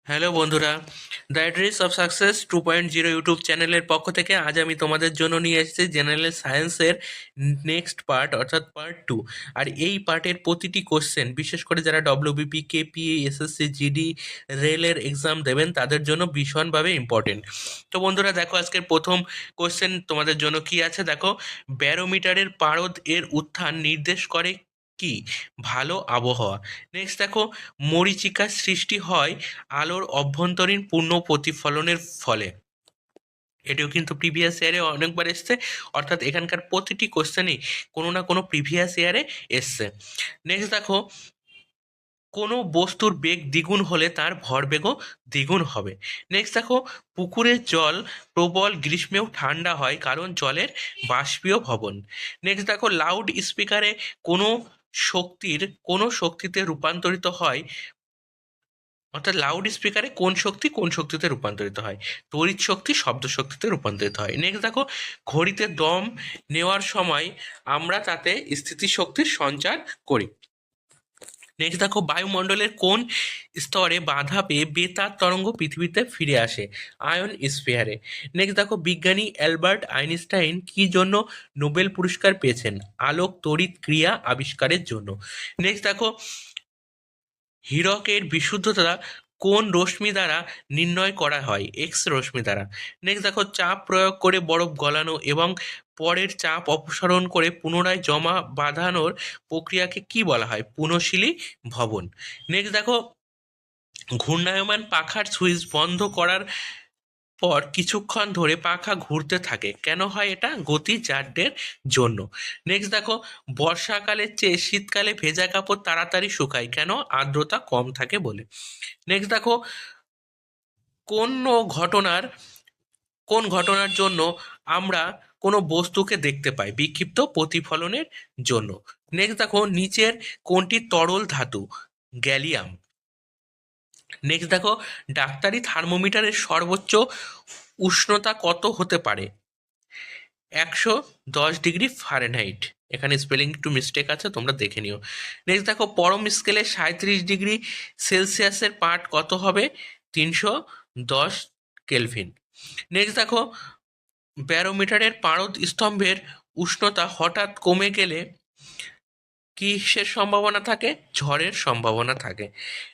Hello বন্ধুরা, the address of success 2.0 YouTube চ্যানেলের পক্ষ থেকে আজ আমি তোমাদের জন্য নিয়ে এসেছি জেনারেল সায়েন্সের নেক্সট পার্ট অর্থাৎ পার্ট 2। আর এই পার্টের প্রতিটি কোশ্চেন, বিশেষ করে যারা ডব্লিউবিপি, কেপিএ, এসএসসি, জিডি, রেলের এক্সাম দেবেন তাদের জন্য ভীষণভাবে ইম্পর্টেন্ট। তো বন্ধুরা দেখো, আজকের প্রথম কোশ্চেন তোমাদের জন্য কি আছে দেখো। ব্যারোমিটারের পারদ এর উত্থান নির্দেশ করে কি? ভালো আবহাওয়া। নেক্সট দেখো, মরীচিকার সৃষ্টি হয় আলোর অভ্যন্তরীণ পূর্ণ প্রতিফলনের ফলে। এটিও কিন্তু প্রিভিয়াস ইয়ারে অনেকবার এসছে, অর্থাৎ এখানকার প্রতিটি কোশ্চেনই কোনো না কোনো প্রিভিয়াস ইয়ারে এসছে। নেক্সট দেখো, কোনো বস্তুর বেগ দ্বিগুণ হলে তার ভরবেগও দ্বিগুণ হবে। নেক্সট দেখো, পুকুরের জল প্রবল গ্রীষ্মেও ঠান্ডা হয় কারণ জলের বাষ্পীয় ভবন। নেক্সট দেখো, লাউড স্পিকারে কোনো কোনো শক্তিতে রূপান্তরিত হয়, অর্থাৎ লাউড স্পিকারে কোন শক্তিতে রূপান্তরিত হয়? তড়িৎ শক্তি শব্দ শক্তিতে রূপান্তরিত হয়। নেক্সট দেখো, ঘড়িতে দম নেওয়ার সময় আমরা তাতে স্থিতিশক্তির সঞ্চার করি। নেক্সট দেখো, বায়ুমণ্ডলের কোন স্তরে বাধা পেয়ে বেতার তরঙ্গ পৃথিবীতে ফিরে আসে? আয়ন স্ফিয়ারে। নেক্সট দেখো, বিজ্ঞানী অ্যালবার্ট আইনস্টাইন কি জন্য নোবেল পুরস্কার পেয়েছেন? আলোক তড়িৎ ক্রিয়া আবিষ্কারের জন্য। নেক্সট দেখো, হীরকের বিশুদ্ধতা কোন রশ্মি দ্বারা নির্ণয় করা হয়? এক্স রশ্মি দ্বারা। নেক্সট দেখো, চাপ প্রয়োগ করে বরফ গলানো এবং পরের চাপ অপসারণ করে পুনরায় জমা বাঁধানোর প্রক্রিয়াকে কি বলা হয়? পুনঃশীলী ভবন। নেক্সট দেখো, ঘূর্ণায়মান পাখার সুইচ বন্ধ করার পর কিছুক্ষণ ধরে পাখা ঘুরতে থাকে, কেন হয় এটা? গতি জাড্যের জন্য। নেক্সট দেখো, বর্ষাকালের চেয়ে শীতকালে ভেজা কাপড় তাড়াতাড়ি শুকায়, কেন? আর্দ্রতা কম থাকে বলে। নেক্সট দেখো, কোন ঘটনার কোন ঘটনার জন্য আমরা কোনো বস্তুকে দেখতে পাই? বিক্ষিপ্ত প্রতিফলনের জন্য। নেক্সট দেখো, নিচের কোনটি তরল ধাতু? গ্যালিয়াম। নেক্সট দেখো, ডাক্তারি থার্মোমিটারের সর্বোচ্চ উষ্ণতা কত হতে পারে? 110 ডিগ্রি ফারেনহাইট। এখানে স্পেলিং একটু মিস্টেক আছে, তোমরা দেখে নিও। নেক্সট দেখো, পরম স্কেলে 37 ডিগ্রি সেলসিয়াসের পাঠ কত হবে? 310 কেলভিন। নেক্সট দেখো, ব্যারোমিটারের পারদ স্তম্ভের উষ্ণতা হঠাৎ কমে গেলে কিসের সম্ভাবনা থাকে? ঝড়ের সম্ভাবনা থাকে।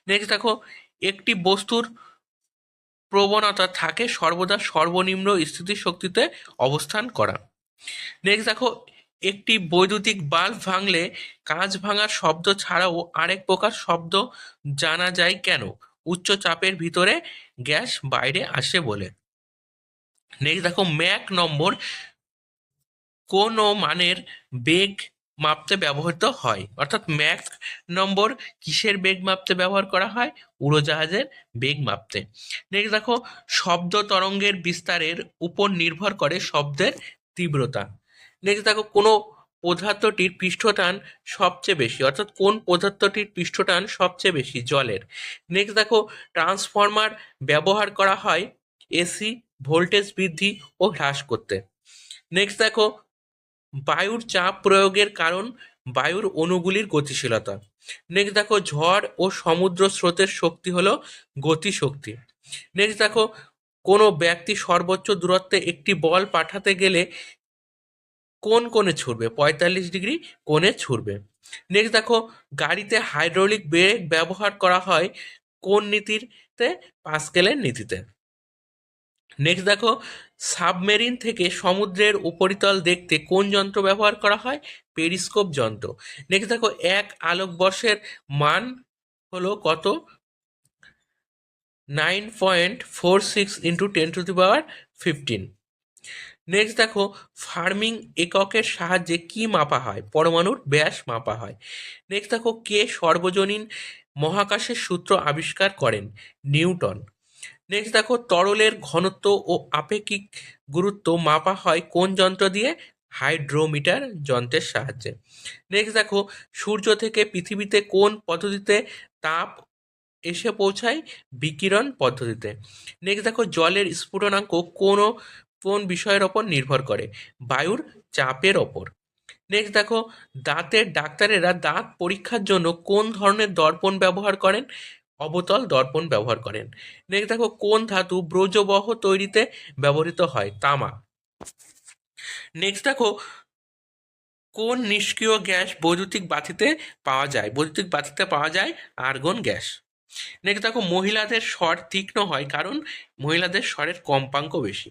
নেক্সট দেখো, একটি বস্তুর প্রবণতা থাকে সর্বদা সর্বনিম্ন স্থিতিশক্তিতে অবস্থান করা। নেক্সট দেখো, একটি বৈদ্যুতিক বাল্ব ভাঙলে কাঁচ ভাঙার শব্দ ছাড়াও আরেক প্রকার শব্দ জানা যায়, কেন? উচ্চ চাপের ভিতরে গ্যাস বাইরে আসে বলে। নেক্সট দেখো, ম্যাক নম্বর কোন মানের বেগ মাপতে ব্যবহৃত হয়? অর্থাৎ ম্যাক নম্বর কিসের বেগ মাপতে ব্যবহার করা হয়? উড়োজাহাজের বেগ মাপতে। নেক্সট দেখো, শব্দ তরঙ্গের বিস্তারের উপর নির্ভর করে শব্দের তীব্রতা। নেক্সট দেখো, কোনো পদার্থটির পৃষ্ঠটান সবচেয়ে বেশি, অর্থাৎ কোন পদার্থটির পৃষ্ঠটান সবচেয়ে বেশি? জলের। নেক্সট দেখো, ট্রান্সফরমার ব্যবহার করা হয় এসি ভোল্টেজ বৃদ্ধি ও হ্রাস করতে। নেক্সট দেখো, বায়ুর চাপ প্রয়োগের কারণ বায়ুর অণুগুলির গতিশীলতা। নেক্সট দেখো, ঝড় ও সমুদ্র স্রোতের শক্তি হলো গতিশক্তি। নেক্সট দেখো, কোনো ব্যক্তি সর্বোচ্চ দূরত্বে একটি বল পাঠাতে গেলে কোন কোণে ছুড়বে? 45 ডিগ্রি কোণে ছুড়বে। নেক্সট দেখো, গাড়িতে হাইড্রোলিক ব্রেক ব্যবহার করা হয় কোন নীতিতে? পাস্কেলের নীতিতে। নেক্সট দেখো, সাবমেরিন থেকে সমুদ্রের উপরিতল দেখতে কোন যন্ত্র ব্যবহার করা হয়? পেরিস্কোপ যন্ত্র। নেক্সট দেখো, এক আলোকবর্ষের মান হলো কত? 9.46 × 10⁻15। নেক্সট দেখো, ফার্মিং এককের সাহায্যে কি মাপা হয়? পরমাণুর ব্যাস মাপা হয়। নেক্সট দেখো, কে সর্বজনীন মহাকাশের সূত্র আবিষ্কার করেন? নিউটন। নেক্সট দেখো, তরলের ঘনত্ব ও আপেক্ষিক গুরুত্ব মাপা হয় কোন যন্ত্র দিয়ে? হাইড্রোমিটার যন্ত্রের সাহায্যে। নেক্সট দেখো, সূর্য থেকে পৃথিবীতে কোন পদ্ধতিতে তাপ এসে পৌঁছায়? বিকিরণ পদ্ধতিতে। নেক্সট দেখো, জলের স্ফুটনাঙ্ক কোন বিষয়ের ওপর নির্ভর করে? বায়ুর চাপের ওপর। নেক্সট দেখো, দাঁতের ডাক্তারেরা দাঁত পরীক্ষার জন্য কোন ধরনের দর্পণ ব্যবহার করেন? অবতল দর্পণ ব্যবহার করেন। নেক্সট দেখো, কোন ধাতু ব্রজবহ তৈরিতে ব্যবহৃত হয়? তামা। নেক্সট দেখো, কোন নিষ্ক্রিয় গ্যাস বৈদ্যুতিক বাতিতে পাওয়া যায়? বৈদ্যুতিক বাতিতে পাওয়া যায় আর্গন গ্যাস। নেক্সট দেখো, মহিলাদের স্বর তীক্ষ্ণ হয় কারণ মহিলাদের স্বরের কম্পাঙ্ক বেশি।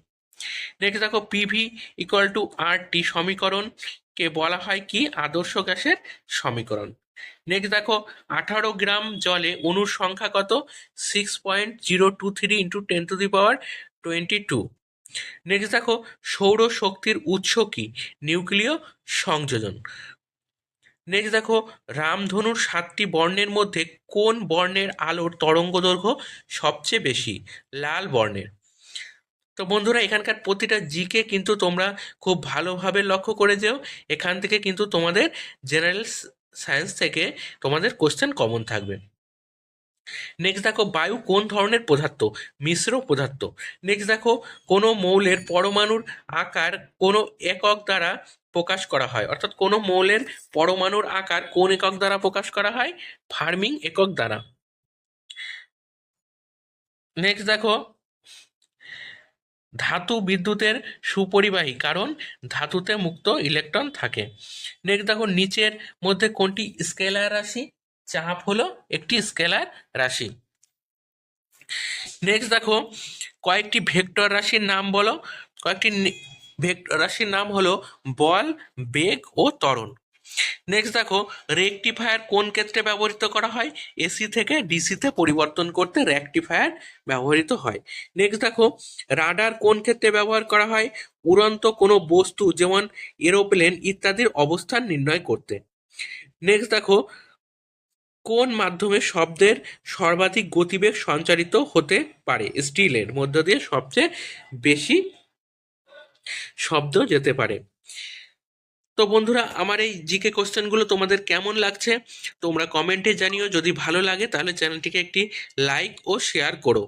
নেক্সট দেখো, পিভি ইকুয়াল টু আর টি সমীকরণকে বলা হয় কি? আদর্শ গ্যাসের সমীকরণ। নেক্সট দেখো, 18 গ্রাম জলে অণুর সংখ্যা কত? 6.023 ইন্টু 10⁻²2। নেক্সট দেখো, সৌর শক্তির উৎস কি? নিউক্লিয় সংযোজন। নেক্সট দেখো, রামধনুর 7টি বর্ণের মধ্যে কোন বর্ণের আলোর তরঙ্গ দৈর্ঘ্য সবচেয়ে বেশি? লাল বর্ণের। তো বন্ধুরা, এখানকার প্রতিটা জিকে কিন্তু তোমরা খুব ভালোভাবে লক্ষ্য করে যেও। এখান থেকে কিন্তু তোমাদের জেনারেল সায়েন্স থেকে তোমাদের কোশ্চেন কমন থাকবে। নেক্সট দেখো, বায়ু কোন ধরনের পদার্থ? মিশ্র পদার্থ। নেক্সট দেখো, কোনো মৌলের পরমাণুর আকার কোনো একক দ্বারা প্রকাশ করা হয়, অর্থাৎ কোনো মৌলের পরমাণুর আকার কোন একক দ্বারা প্রকাশ করা হয়? ফার্মিং একক দ্বারা। নেক্সট দেখো, ধাতু বিদ্যুতের সুপরিবাহী কারণ ধাতুতে মুক্ত ইলেকট্রন থাকে। নেক্সট দেখো, নিচের মধ্যে কোনটি স্কেলার রাশি? চাপ হলো একটি স্কেলার রাশি। নেক্সট দেখো, কয়েকটি ভেক্টর রাশির নাম বলো। কয়েকটি ভেক্টর রাশির নাম হলো বল, বেগ ও ত্বরণ। নেক্সট দেখো, রেকটিফায়ার কোন ক্ষেত্রে ব্যবহৃত করা হয়? এসি থেকে ডিসিতে পরিবর্তন করতে রেকটিফায়ার ব্যবহৃত হয়। নেক্সট দেখো, রাডার কোন ক্ষেত্রে ব্যবহার করা হয়? উড়ন্ত কোনো বস্তু যেমন এরোপ্লেন ইত্যাদির অবস্থান নির্ণয় করতে। নেক্সট দেখো, কোন মাধ্যমে শব্দের সর্বাধিক গতিবেগ সঞ্চারিত হতে পারে? স্টিলের মধ্য দিয়ে সবচেয়ে বেশি শব্দ যেতে পারে। তো বন্ধুরা, আমার এই জিকে কোশ্চেনগুলো তোমাদের কেমন লাগছে তোমরা কমেন্টে জানিও। যদি ভালো লাগে তাহলে চ্যানেলটিকে একটি লাইক ও শেয়ার করো।